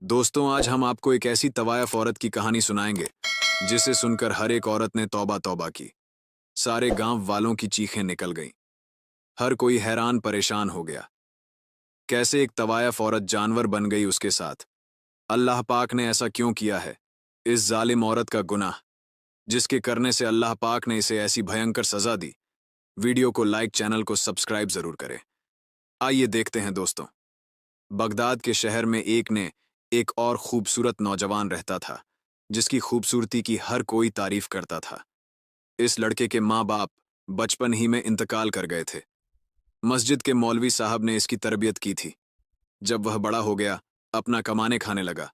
दोस्तों, आज हम आपको एक ऐसी तवायफ औरत की कहानी सुनाएंगे जिसे सुनकर हर एक औरत ने तौबा तौबा की। सारे गांव वालों की चीखें निकल गईं। हर कोई हैरान परेशान हो गया। कैसे एक तवायफ औरत जानवर बन गई उसके साथ? अल्लाह पाक ने ऐसा क्यों किया है? इस जालिम औरत का गुनाह, जिसके करने से अल्लाह पाक ने इसे ऐसी भयंकर सजा दी। वीडियो को लाइक, चैनल को सब्सक्राइब जरूर करें। आइए देखते हैं दोस्तों। बगदाद के शहर में एक और खूबसूरत नौजवान रहता था, जिसकी खूबसूरती की हर कोई तारीफ करता था। इस लड़के के माँ बाप बचपन ही में इंतकाल कर गए थे। मस्जिद के मौलवी साहब ने इसकी तरबियत की थी। जब वह बड़ा हो गया, अपना कमाने खाने लगा।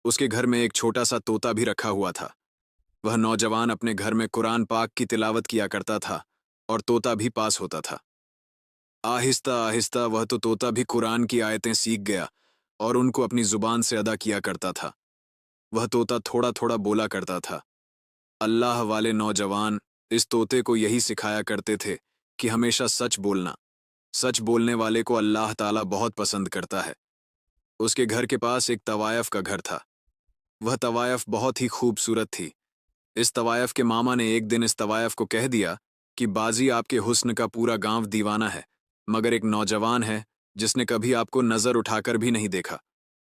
उसके घर में एक छोटा सा तोता भी रखा हुआ था। वह नौजवान अपने घर में कुरान पाक की तिलावत किया करता था और तोता भी पास होता था। आहिस्ता आहिस्ता वह तो तोता भी कुरान की आयतें सीख गया और उनको अपनी जुबान से अदा किया करता था। वह तोता थोड़ा थोड़ा बोला करता था। अल्लाह वाले नौजवान इस तोते को यही सिखाया करते थे कि हमेशा सच बोलना। सच बोलने वाले को अल्लाह ताला बहुत पसंद करता है। उसके घर के पास एक तवायफ का घर था। वह तवायफ बहुत ही खूबसूरत थी। इस तवायफ के मामा ने एक दिन इस तवायफ को कह दिया कि बाजी, आपके हुस्न का पूरा गांव दीवाना है, मगर एक नौजवान है जिसने कभी आपको नजर उठाकर भी नहीं देखा।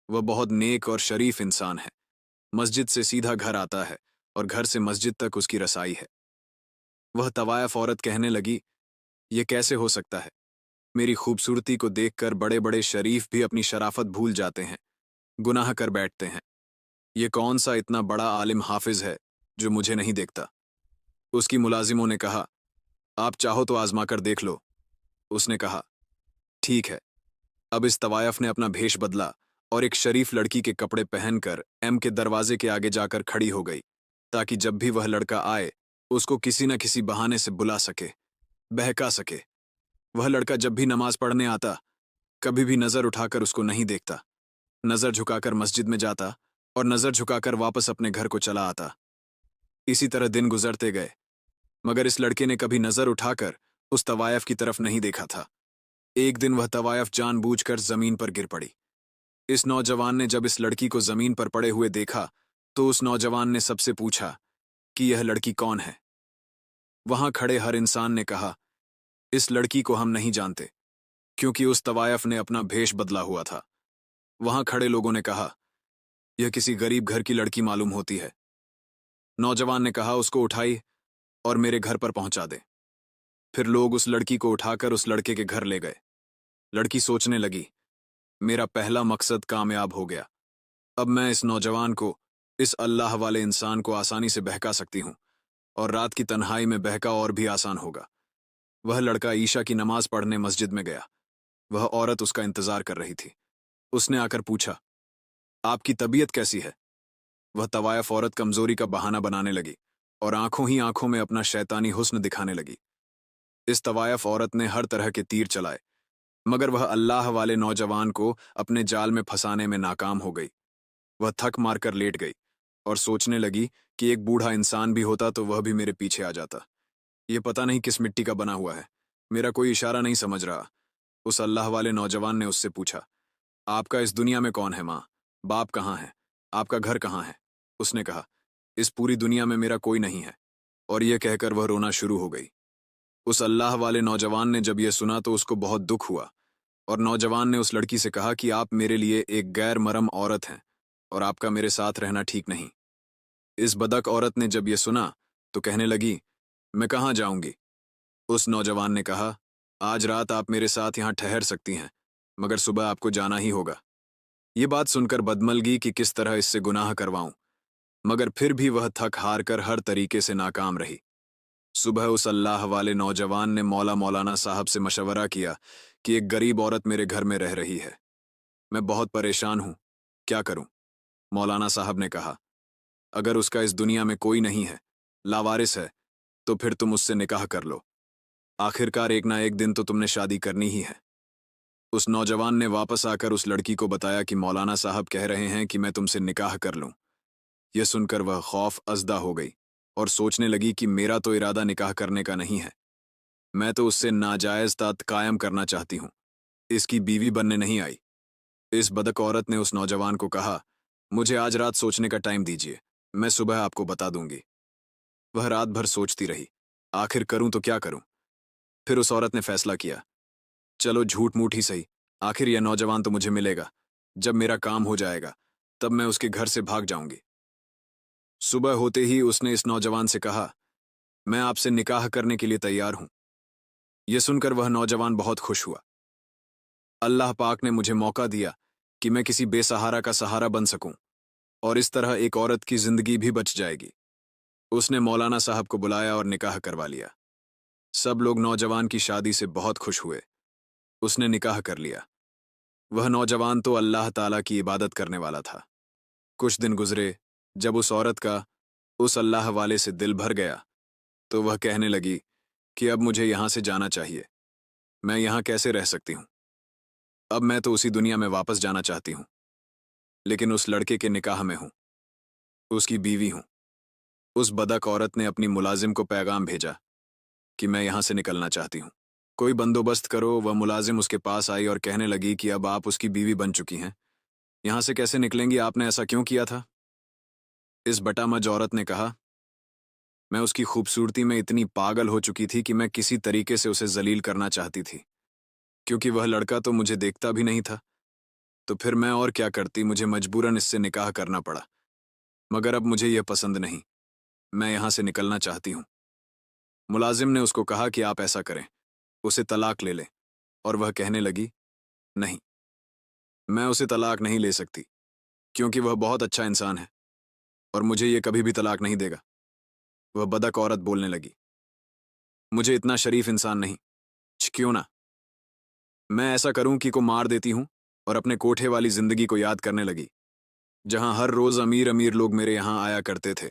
वह बहुत नेक और शरीफ इंसान है। मस्जिद से सीधा घर आता है और घर से मस्जिद तक उसकी रसाई है। वह तवायफ औरत कहने लगी, ये कैसे हो सकता है? मेरी खूबसूरती को देखकर बड़े बड़े शरीफ भी अपनी शराफत भूल जाते हैं, गुनाह कर बैठते हैं। ये कौन सा इतना बड़ा आलिम हाफिज है जो मुझे नहीं देखता? उसकी मुलाजिमों ने कहा, आप चाहो तो आजमा कर देख लो। उसने कहा, ठीक है। अब इस तवायफ ने अपना भेष बदला और एक शरीफ लड़की के कपड़े पहनकर के दरवाजे के आगे जाकर खड़ी हो गई, ताकि जब भी वह लड़का आए उसको किसी न किसी बहाने से बुला सके, बहका सके। वह लड़का जब भी नमाज पढ़ने आता, कभी भी नजर उठाकर उसको नहीं देखता। नजर झुकाकर मस्जिद में जाता और नजर झुकाकर वापस अपने घर को चला आता। इसी तरह दिन गुजरते गए, मगर इस लड़के ने कभी नजर उठाकर उस तवायफ की तरफ नहीं देखा था। एक दिन वह तवायफ जानबूझकर जमीन पर गिर पड़ी। इस नौजवान ने जब इस लड़की को जमीन पर पड़े हुए देखा, तो उस नौजवान ने सबसे पूछा कि यह लड़की कौन है। वहां खड़े हर इंसान ने कहा, इस लड़की को हम नहीं जानते, क्योंकि उस तवायफ ने अपना भेष बदला हुआ था। वहां खड़े लोगों ने कहा, यह किसी गरीब घर की लड़की मालूम होती है। नौजवान ने कहा, उसको उठाई और मेरे घर पर पहुंचा दे। फिर लोग उस लड़की को उठाकर उस लड़के के घर ले गए। लड़की सोचने लगी, मेरा पहला मकसद कामयाब हो गया। अब मैं इस नौजवान को, इस अल्लाह वाले इंसान को आसानी से बहका सकती हूँ, और रात की तन्हाई में बहका और भी आसान होगा। वह लड़का ईशा की नमाज पढ़ने मस्जिद में गया। वह औरत उसका इंतजार कर रही थी। उसने आकर पूछा, आपकी तबीयत कैसी है? वह तवायफ औरत कमजोरी का बहाना बनाने लगी और आंखों ही आंखों में अपना शैतानी हुस्न दिखाने लगी। इस तवायफ औरत ने हर तरह के तीर चलाए, मगर वह अल्लाह वाले नौजवान को अपने जाल में फंसाने में नाकाम हो गई। वह थक मारकर लेट गई और सोचने लगी कि एक बूढ़ा इंसान भी होता तो वह भी मेरे पीछे आ जाता। ये पता नहीं किस मिट्टी का बना हुआ है, मेरा कोई इशारा नहीं समझ रहा। उस अल्लाह वाले नौजवान ने उससे पूछा, आपका इस दुनिया में कौन है? माँ बाप कहाँ है? आपका घर कहाँ है? उसने कहा, इस पूरी दुनिया में मेरा कोई नहीं है। और यह कहकर वह रोना शुरू हो गई। उस अल्लाह वाले नौजवान ने जब यह सुना तो उसको बहुत दुख हुआ, और नौजवान ने उस लड़की से कहा कि आप मेरे लिए एक गैर मरम औरत हैं और आपका मेरे साथ रहना ठीक नहीं। इस बदक औरत ने जब यह सुना तो कहने लगी, मैं कहाँ जाऊंगी? उस नौजवान ने कहा, आज रात आप मेरे साथ यहाँ ठहर सकती हैं, मगर सुबह आपको जाना ही होगा। ये बात सुनकर बदमलगी कि किस तरह इससे गुनाह करवाऊं, मगर फिर भी वह थक हार कर हर तरीके से नाकाम रही। सुबह उस अल्लाह वाले नौजवान ने मौलाना साहब से मशवरा किया कि एक गरीब औरत मेरे घर में रह रही है। मैं बहुत परेशान हूं, क्या करूं? मौलाना साहब ने कहा, अगर उसका इस दुनिया में कोई नहीं है, लावारिस है, तो फिर तुम उससे निकाह कर लो। आखिरकार एक ना एक दिन तो तुमने शादी करनी ही है। उस नौजवान ने वापस आकर उस लड़की को बताया कि मौलाना साहब कह रहे हैं कि मैं तुमसे निकाह कर लूं। यह सुनकर वह खौफ अज़दा हो गई और सोचने लगी कि मेरा तो इरादा निकाह करने का नहीं है। मैं तो उससे नाजायज तात कायम करना चाहती हूँ, इसकी बीवी बनने नहीं आई। इस बदक औरत ने उस नौजवान को कहा मुझे आज रात सोचने का टाइम दीजिए, मैं सुबह आपको बता दूंगी। वह रात भर सोचती रही, आखिर करूं तो क्या करूं। फिर उस औरत ने फैसला किया, चलो झूठ मूठ ही सही, आखिर यह नौजवान तो मुझे मिलेगा। जब मेरा काम हो जाएगा तब मैं उसके घर से भाग जाऊंगी। सुबह होते ही उसने इस नौजवान से कहा, मैं आपसे निकाह करने के लिए तैयार हूं। यह सुनकर वह नौजवान बहुत खुश हुआ। अल्लाह पाक ने मुझे मौका दिया कि मैं किसी बेसहारा का सहारा बन सकूं, और इस तरह एक औरत की जिंदगी भी बच जाएगी। उसने मौलाना साहब को बुलाया और निकाह करवा लिया। सब लोग नौजवान की शादी से बहुत खुश हुए। उसने निकाह कर लिया। वह नौजवान तो अल्लाह ताला की इबादत करने वाला था। कुछ दिन गुजरे, जब उस औरत का उस अल्लाह वाले से दिल भर गया तो वह कहने लगी कि अब मुझे यहां से जाना चाहिए, मैं यहां कैसे रह सकती हूं। अब मैं तो उसी दुनिया में वापस जाना चाहती हूं, लेकिन उस लड़के के निकाह में हूं, उसकी बीवी हूं। उस बदक औरत ने अपनी मुलाजिम को पैगाम भेजा कि मैं यहां से निकलना चाहती हूं, कोई बंदोबस्त करो। वह मुलाजिम उसके पास आई और कहने लगी कि अब आप उसकी बीवी बन चुकी हैं, यहां से कैसे निकलेंगी, आपने ऐसा क्यों किया था। इस बटामज औरत ने कहा, मैं उसकी खूबसूरती में इतनी पागल हो चुकी थी कि मैं किसी तरीके से उसे जलील करना चाहती थी, क्योंकि वह लड़का तो मुझे देखता भी नहीं था। तो फिर मैं और क्या करती, मुझे मजबूरन इससे निकाह करना पड़ा। मगर अब मुझे यह पसंद नहीं, मैं यहां से निकलना चाहती हूं। मुलाजिम ने उसको कहा कि आप ऐसा करें, उसे तलाक ले लें, और वह कहने लगी, नहीं, मैं उसे तलाक नहीं ले सकती, क्योंकि वह बहुत अच्छा इंसान है और मुझे यह कभी भी तलाक नहीं देगा। वह बदक औरत बोलने लगी, मुझे इतना शरीफ इंसान नहीं, क्यों ना मैं ऐसा करूं कि को मार देती हूं और अपने कोठे वाली जिंदगी को याद करने लगी, जहां हर रोज अमीर अमीर लोग मेरे यहां आया करते थे,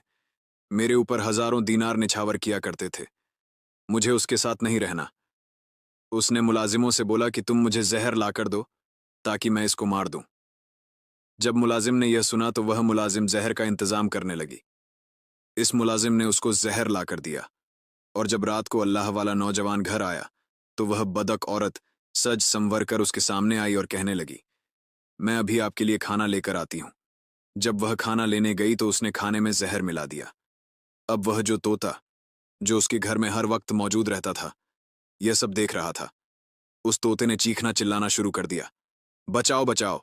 मेरे ऊपर हजारों दीनार निछावर किया करते थे। मुझे उसके साथ नहीं रहना। उसने मुलाजिमों से बोला कि तुम मुझे जहर लाकर दो ताकि मैं इसको मार दूं। जब मुलाजिम ने यह सुना तो वह मुलाजिम जहर का इंतजाम करने लगी। इस मुलाजिम ने उसको जहर लाकर दिया, और जब रात को अल्लाह वाला नौजवान घर आया तो वह बदक औरत सज संवर कर उसके सामने आई और कहने लगी, मैं अभी आपके लिए खाना लेकर आती हूं। जब वह खाना लेने गई तो उसने खाने में जहर मिला दिया। अब वह जो तोता, जो उसके घर में हर वक्त मौजूद रहता था, यह सब देख रहा था। उस तोते ने चीखना चिल्लाना शुरू कर दिया, बचाओ बचाओ।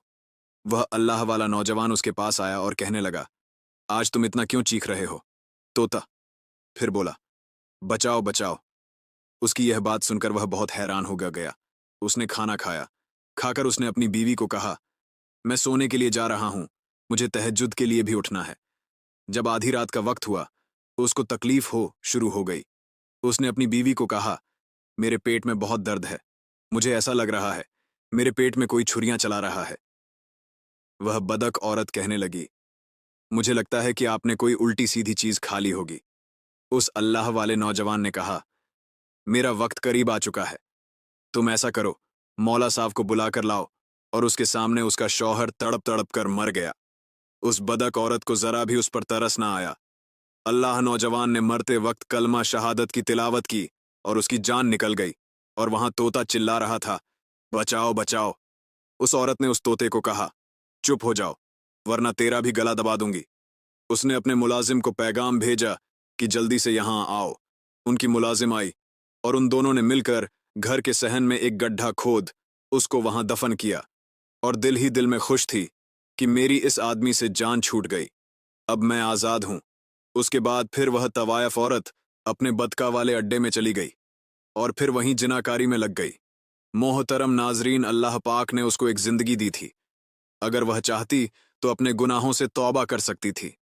वह अल्लाह वाला नौजवान उसके पास आया और कहने लगा, आज तुम इतना क्यों चीख रहे हो। तोता फिर बोला, बचाओ बचाओ। उसकी यह बात सुनकर वह बहुत हैरान हो गया। उसने खाना खाया। खाकर उसने अपनी बीवी को कहा, मैं सोने के लिए जा रहा हूं, मुझे तहज्जुद के लिए भी उठना है। जब आधी रात का वक्त हुआ तो उसको तकलीफ हो शुरू हो गई। उसने अपनी बीवी को कहा, मेरे पेट में बहुत दर्द है, मुझे ऐसा लग रहा है मेरे पेट में कोई छुरियां चला रहा है। वह बदक औरत कहने लगी, मुझे लगता है कि आपने कोई उल्टी सीधी चीज खा ली होगी। उस अल्लाह वाले नौजवान ने कहा, मेरा वक्त करीब आ चुका है, तुम ऐसा करो, मौला साहब को बुला कर लाओ। और उसके सामने उसका शौहर तड़प तड़प कर मर गया। उस बदक औरत को जरा भी उस पर तरस ना आया। अल्लाह नौजवान ने मरते वक्त कलमा शहादत की तिलावत की और उसकी जान निकल गई, और वहां तोता चिल्ला रहा था, बचाओ बचाओ। उस औरत ने उस तोते को कहा, चुप हो जाओ, वरना तेरा भी गला दबा दूंगी। उसने अपने मुलाजिम को पैगाम भेजा कि जल्दी से यहां आओ। उनकी मुलाजिम आई और उन दोनों ने मिलकर घर के सहन में एक गड्ढा खोद उसको वहां दफन किया, और दिल ही दिल में खुश थी कि मेरी इस आदमी से जान छूट गई, अब मैं आजाद हूं। उसके बाद फिर वह तवायफ औरत अपने बदका वाले अड्डे में चली गई और फिर वहीं जिनाकारी में लग गई। मोहतरम नाजरीन, अल्लाह पाक ने उसको एक जिंदगी दी थी। अगर वह चाहती तो अपने गुनाहों से तौबा कर सकती थी,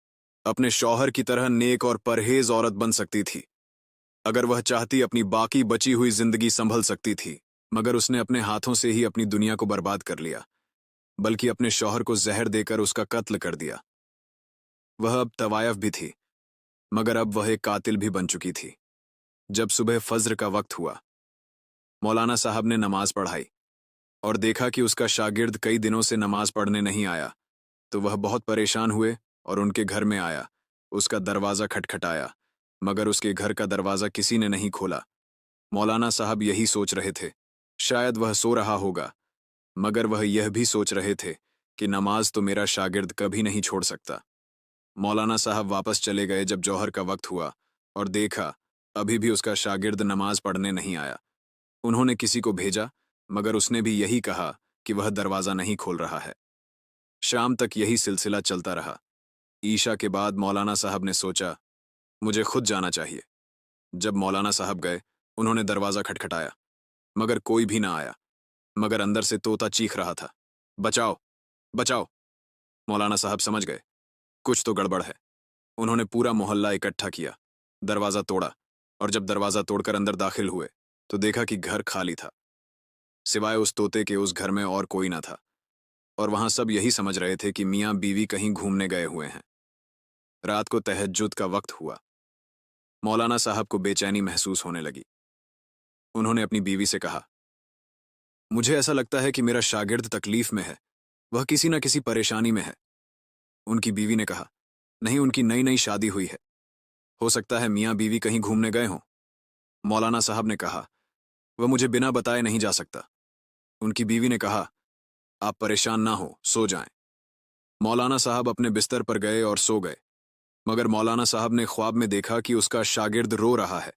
अपने शौहर की तरह नेक और परहेज औरत बन सकती थी। अगर वह चाहती अपनी बाकी बची हुई जिंदगी संभल सकती थी, मगर उसने अपने हाथों से ही अपनी दुनिया को बर्बाद कर लिया, बल्कि अपने शौहर को जहर देकर उसका कत्ल कर दिया। वह अब तवायफ भी थी, मगर अब वह एक कातिल भी बन चुकी थी। जब सुबह फज्र का वक्त हुआ, मौलाना साहब ने नमाज पढ़ाई और देखा कि उसका शागिर्द कई दिनों से नमाज पढ़ने नहीं आया, तो वह बहुत परेशान हुए और उनके घर में आया। उसका दरवाज़ा खटखटाया, मगर उसके घर का दरवाज़ा किसी ने नहीं खोला। मौलाना साहब यही सोच रहे थे, शायद वह सो रहा होगा, मगर वह यह भी सोच रहे थे कि नमाज तो मेरा शागिर्द कभी नहीं छोड़ सकता। मौलाना साहब वापस चले गए जब जौहर का वक्त हुआ और देखा अभी भी उसका शागिर्द नमाज पढ़ने नहीं आया। उन्होंने किसी को भेजा, मगर उसने भी यही कहा कि वह दरवाज़ा नहीं खोल रहा है। शाम तक यही सिलसिला चलता रहा। ईशा के बाद मौलाना साहब ने सोचा, मुझे खुद जाना चाहिए। जब मौलाना साहब गए, उन्होंने दरवाज़ा खटखटाया, मगर कोई भी ना आया। मगर अंदर से तोता चीख रहा था, बचाओ, बचाओ। मौलाना साहब समझ गए, कुछ तो गड़बड़ है। उन्होंने पूरा मोहल्ला इकट्ठा किया, दरवाज़ा तोड़ा, और जब दरवाज़ा तोड़कर अंदर दाखिल हुए तो देखा कि घर खाली था। सिवाय उस तोते के उस घर में और कोई ना था, और वहां सब यही समझ रहे थे कि मियाँ बीवी कहीं घूमने गए हुए हैं। रात को तहज्जुद का वक्त हुआ। मौलाना साहब को बेचैनी महसूस होने लगी। उन्होंने अपनी बीवी से कहा, मुझे ऐसा लगता है कि मेरा शागिर्द तकलीफ में है, वह किसी न किसी परेशानी में है। उनकी बीवी ने कहा, नहीं, उनकी नई नई शादी हुई है, हो सकता है मियाँ बीवी कहीं घूमने गए हों। मौलाना साहब ने कहा, वह मुझे बिना बताए नहीं जा सकता। उनकी बीवी ने कहा, आप परेशान ना हो, सो जाएं। मौलाना साहब अपने बिस्तर पर गए और सो गए, मगर मौलाना साहब ने ख्वाब में देखा कि उसका शागिर्द रो रहा है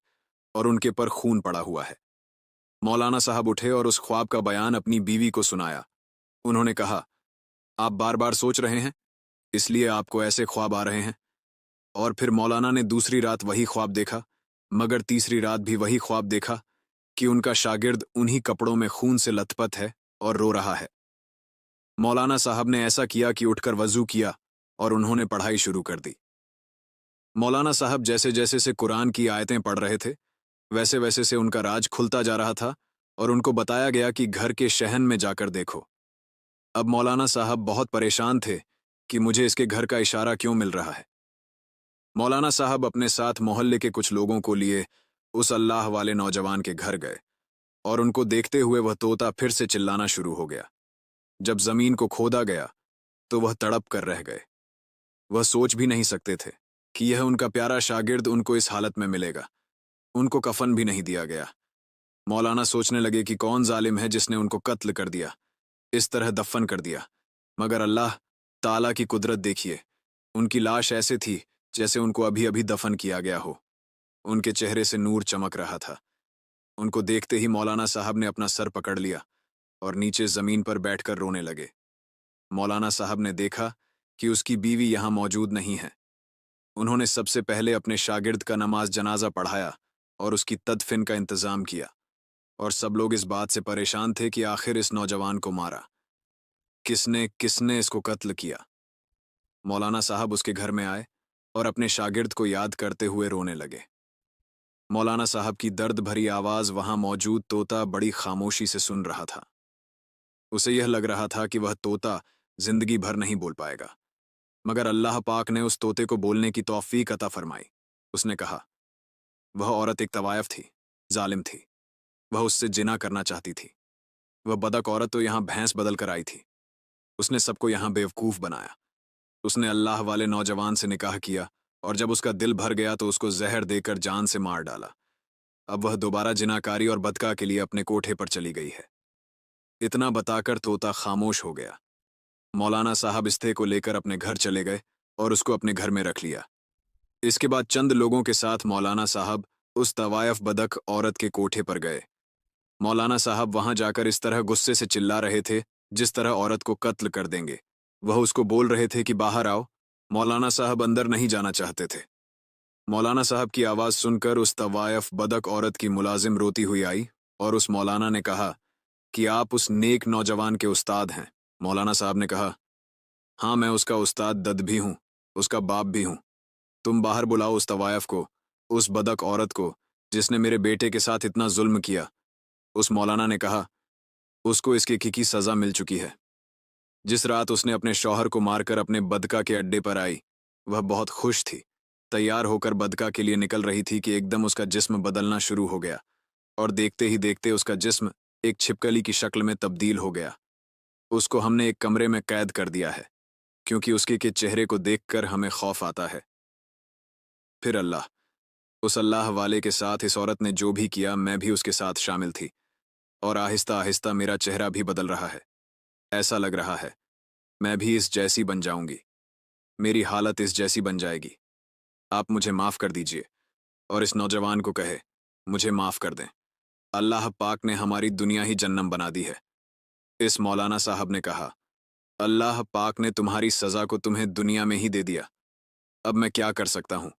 और उनके पर खून पड़ा हुआ है। मौलाना साहब उठे और उस ख्वाब का बयान अपनी बीवी को सुनाया। उन्होंने कहा, आप बार बार सोच रहे हैं, इसलिए आपको ऐसे ख्वाब आ रहे हैं। और फिर मौलाना ने दूसरी रात वही ख्वाब देखा, मगर तीसरी रात भी वही ख्वाब देखा कि उनका शागिर्द उन्हीं कपड़ों में खून से लथपथ है और रो रहा है। मौलाना साहब ने ऐसा किया कि उठकर वजू किया और उन्होंने पढ़ाई शुरू कर दी। मौलाना साहब जैसे जैसे से कुरान की आयतें पढ़ रहे थे, वैसे वैसे से उनका राज खुलता जा रहा था और उनको बताया गया कि घर के शहन में जाकर देखो। अब मौलाना साहब बहुत परेशान थे कि मुझे इसके घर का इशारा क्यों मिल रहा है। मौलाना साहब अपने साथ मोहल्ले के कुछ लोगों को लिए उस अल्लाह वाले नौजवान के घर गए और उनको देखते हुए वह तोता फिर से चिल्लाना शुरू हो गया। जब जमीन को खोदा गया तो वह तड़प कर रह गए। वह सोच भी नहीं सकते थे कि यह उनका प्यारा शागिर्द उनको इस हालत में मिलेगा। उनको कफन भी नहीं दिया गया। मौलाना सोचने लगे कि कौन जालिम है जिसने उनको कत्ल कर दिया, इस तरह दफन कर दिया। मगर अल्लाह ताला की कुदरत देखिए, उनकी लाश ऐसे थी जैसे उनको अभी अभी दफन किया गया हो। उनके चेहरे से नूर चमक रहा था। उनको देखते ही मौलाना साहब ने अपना सर पकड़ लिया और नीचे जमीन पर बैठकर रोने लगे। मौलाना साहब ने देखा कि उसकी बीवी यहां मौजूद नहीं है। उन्होंने सबसे पहले अपने शागिर्द का नमाज जनाजा पढ़ाया और उसकी तदफिन का इंतजाम किया, और सब लोग इस बात से परेशान थे कि आखिर इस नौजवान को मारा किसने, किसने इसको कत्ल किया। मौलाना साहब उसके घर में आए और अपने शागिर्द को याद करते हुए रोने लगे। मौलाना साहब की दर्द भरी आवाज वहां मौजूद तोता बड़ी खामोशी से सुन रहा था। उसे यह लग रहा था कि वह तोता जिंदगी भर नहीं बोल पाएगा, मगर अल्लाह पाक ने उस तोते को बोलने की तौफीक अता फरमाई। उसने कहा, वह औरत एक तवायफ थी, जालिम थी। वह उससे जिना करना चाहती थी। वह बदक औरत तो यहाँ भैंस बदल कर आई थी। उसने सबको यहाँ बेवकूफ़ बनाया। उसने अल्लाह वाले नौजवान से निकाह किया और जब उसका दिल भर गया तो उसको जहर देकर जान से मार डाला। अब वह दोबारा जिनाकारी और बदका के लिए अपने कोठे पर चली गई है। इतना बताकर तोता खामोश हो गया। मौलाना साहब इस्ते को लेकर अपने घर चले गए और उसको अपने घर में रख लिया। इसके बाद चंद लोगों के साथ मौलाना साहब उस तवायफ बदक औरत के कोठे पर गए। मौलाना साहब वहां जाकर इस तरह गुस्से से चिल्ला रहे थे जिस तरह औरत को कत्ल कर देंगे। वह उसको बोल रहे थे कि बाहर आओ। मौलाना साहब अंदर नहीं जाना चाहते थे। मौलाना साहब की आवाज़ सुनकर उस तवायफ बदक औरत की मुलाजिम रोती हुई आई और उस मौलाना ने कहा कि आप उस नेक नौजवान के उस्ताद हैं। मौलाना साहब ने कहा, हाँ, मैं उसका उस्ताद दद भी हूँ, उसका बाप भी हूँ। तुम बाहर बुलाओ उस तवायफ को, उस बदक औरत को जिसने मेरे बेटे के साथ इतना जुल्म किया। उस मौलाना ने कहा, उसको इसकी की सज़ा मिल चुकी है। जिस रात उसने अपने शौहर को मारकर अपने बदका के अड्डे पर आई, वह बहुत खुश थी। तैयार होकर बदका के लिए निकल रही थी कि एकदम उसका जिस्म बदलना शुरू हो गया और देखते ही देखते उसका जिस्म एक छिपकली की शक्ल में तब्दील हो गया। उसको हमने एक कमरे में कैद कर दिया है क्योंकि उसके के चेहरे को देखकर हमें खौफ आता है। फिर अल्लाह, उस अल्लाह वाले के साथ इस औरत ने जो भी किया, मैं भी उसके साथ शामिल थी, और आहिस्ता आहिस्ता मेरा चेहरा भी बदल रहा है। ऐसा लग रहा है मैं भी इस जैसी बन जाऊंगी, मेरी हालत इस जैसी बन जाएगी। आप मुझे माफ़ कर दीजिए और इस नौजवान को कहे मुझे माफ़ कर दें। अल्लाह पाक ने हमारी दुनिया ही जन्नम बना दी है। इस मौलाना साहब ने कहा, अल्लाह पाक ने तुम्हारी सज़ा को तुम्हें दुनिया में ही दे दिया। अब मैं क्या कर सकता हूँ?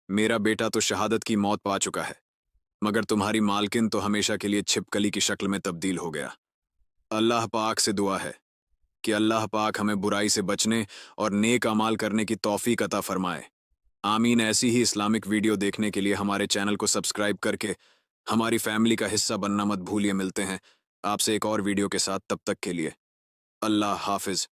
मेरा बेटा तो शहादत की मौत पा चुका है, मगर तुम्हारी मालकिन तो हमेशा के लिए छिपकली की शक्ल में तब्दील हो गया। अल्लाह पाक से दुआ है कि अल्लाह पाक हमें बुराई से बचने और नेक अमाल करने की तौफीक अता फरमाए। आमीन। ऐसी ही इस्लामिक वीडियो देखने के लिए हमारे चैनल को सब्सक्राइब करके हमारी फैमिली का हिस्सा बनना मत भूलिए। मिलते हैं आपसे एक और वीडियो के साथ, तब तक के लिए अल्लाह हाफिज़।